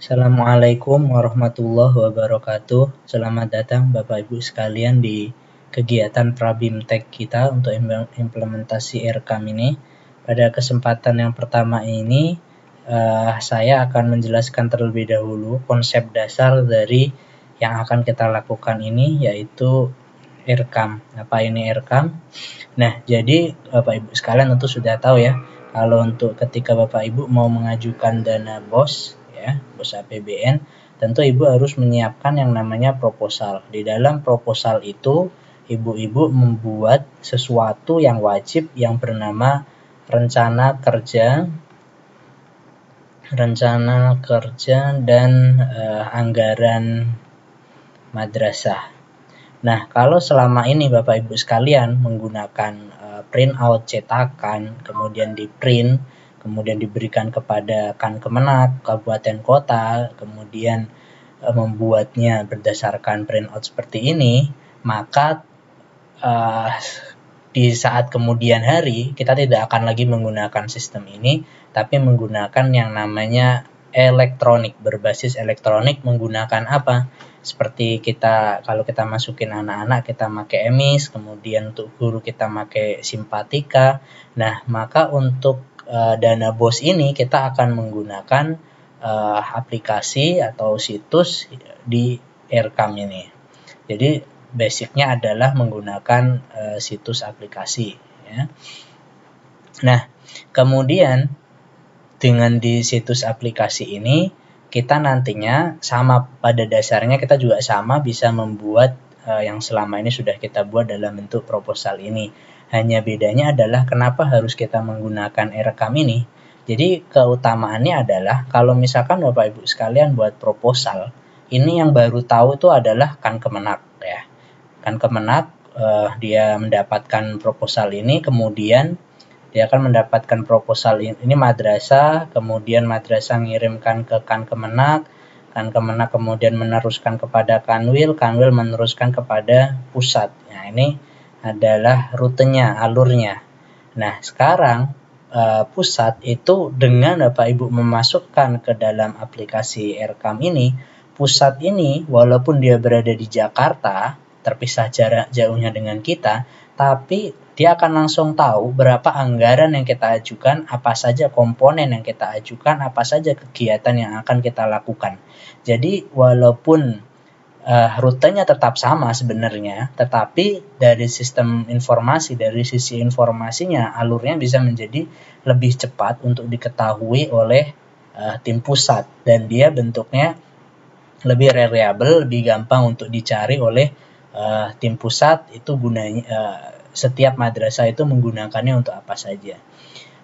Assalamualaikum warahmatullahi wabarakatuh. Selamat datang Bapak Ibu sekalian di kegiatan Prabimtek kita untuk implementasi RKAM ini. Pada kesempatan yang pertama ini, saya akan menjelaskan terlebih dahulu konsep dasar dari yang akan kita lakukan ini, yaitu RKAM. Apa ini RKAM? Nah, jadi Bapak Ibu sekalian tentu sudah tahu ya, kalau untuk ketika Bapak Ibu mau mengajukan dana BOS, ya, BOS APBN, tentu Ibu harus menyiapkan yang namanya proposal. Di dalam proposal itu, Ibu-Ibu membuat sesuatu yang wajib yang bernama rencana kerja dan anggaran madrasah. Nah, kalau selama ini Bapak Ibu sekalian menggunakan printout cetakan, kemudian di print, kemudian diberikan kepada Kankemenak, kabupaten kota, kemudian membuatnya berdasarkan printout seperti ini, maka di saat kemudian hari kita tidak akan lagi menggunakan sistem ini, tapi menggunakan yang namanya elektronik, berbasis elektronik. Menggunakan apa? Seperti kalau kita masukin anak-anak, kita pakai EMIS, kemudian untuk guru kita pakai Simpatika. Nah, maka untuk dana BOS ini kita akan menggunakan aplikasi atau situs di RKAM ini. Jadi basicnya adalah menggunakan situs aplikasi, ya. Nah, kemudian dengan di situs aplikasi ini kita nantinya sama, pada dasarnya kita juga sama bisa membuat yang selama ini sudah kita buat dalam bentuk proposal ini. Hanya bedanya adalah kenapa harus kita menggunakan RKAM ini. Jadi keutamaannya adalah kalau misalkan Bapak Ibu sekalian buat proposal, ini yang baru tahu itu adalah Kankemenak, ya. Kankemenak dia mendapatkan proposal ini, kemudian dia akan mendapatkan proposal ini madrasah, kemudian madrasah mengirimkan ke Kankemenak, Kankemenak kemudian meneruskan kepada Kanwil, Kanwil meneruskan kepada pusat. Nah, ini adalah rutenya, alurnya. Nah, sekarang pusat itu dengan Bapak Ibu memasukkan ke dalam aplikasi RKAM ini, pusat ini walaupun dia berada di Jakarta, terpisah jarak jauhnya dengan kita, tapi dia akan langsung tahu berapa anggaran yang kita ajukan, apa saja komponen yang kita ajukan, apa saja kegiatan yang akan kita lakukan. Jadi walaupun rutenya tetap sama sebenarnya, tetapi dari sistem informasi, dari sisi informasinya, alurnya bisa menjadi lebih cepat untuk diketahui oleh tim pusat, dan dia bentuknya lebih reliable, lebih gampang untuk dicari oleh tim pusat. Itu gunanya setiap madrasah itu menggunakannya untuk apa saja.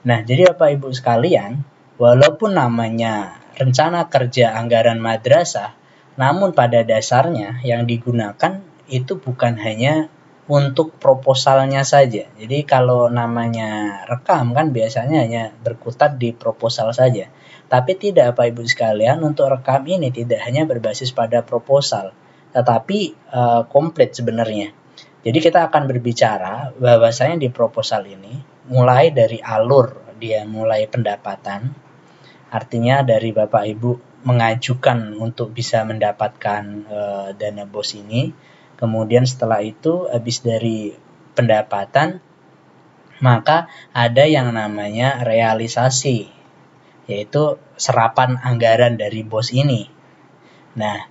Nah, jadi Bapak Ibu sekalian, walaupun namanya rencana kerja anggaran madrasah, namun pada dasarnya yang digunakan itu bukan hanya untuk proposalnya saja. Jadi kalau namanya rekam kan biasanya hanya berkutat di proposal saja. Tapi tidak Bapak Ibu sekalian, untuk rekam ini tidak hanya berbasis pada proposal, tetapi komplit sebenarnya. Jadi kita akan berbicara bahwasanya di proposal ini mulai dari alur, dia mulai pendapatan, artinya dari Bapak Ibu mengajukan untuk bisa mendapatkan dana BOS ini. Kemudian setelah itu habis dari pendapatan, maka ada yang namanya realisasi, yaitu serapan anggaran dari BOS ini. Nah,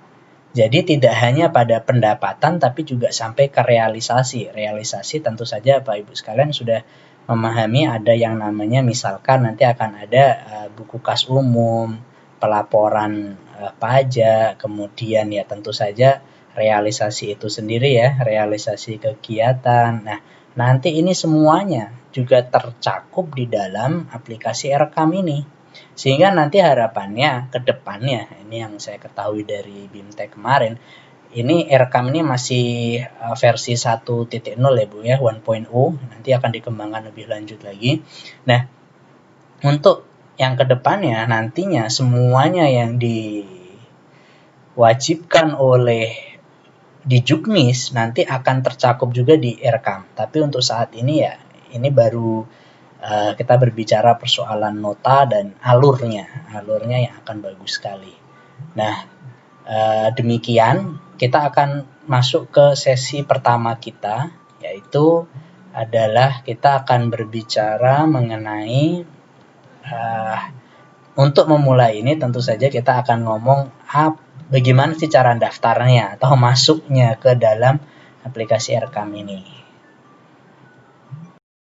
jadi tidak hanya pada pendapatan tapi juga sampai ke realisasi. Realisasi tentu saja Bapak Ibu sekalian sudah memahami, ada yang namanya misalkan nanti akan ada buku kas umum, pelaporan pajak, kemudian ya tentu saja realisasi itu sendiri, ya, realisasi kegiatan. Nah, nanti ini semuanya juga tercakup di dalam aplikasi RKAM ini. Sehingga nanti harapannya ke depannya, ini yang saya ketahui dari BIMTEK kemarin, ini RKAM ini masih versi 1.0 ya Bu ya, 1.0, nanti akan dikembangkan lebih lanjut lagi. Nah, untuk yang kedepannya nantinya semuanya yang diwajibkan oleh di Juknis nanti akan tercakup juga di RKAM. Tapi untuk saat ini ya, ini baru kita berbicara persoalan nota dan alurnya yang akan bagus sekali. Nah, demikian kita akan masuk ke sesi pertama kita, yaitu adalah kita akan berbicara mengenai untuk memulai ini tentu saja kita akan ngomong bagaimana sih cara daftarnya atau masuknya ke dalam aplikasi Erekam ini.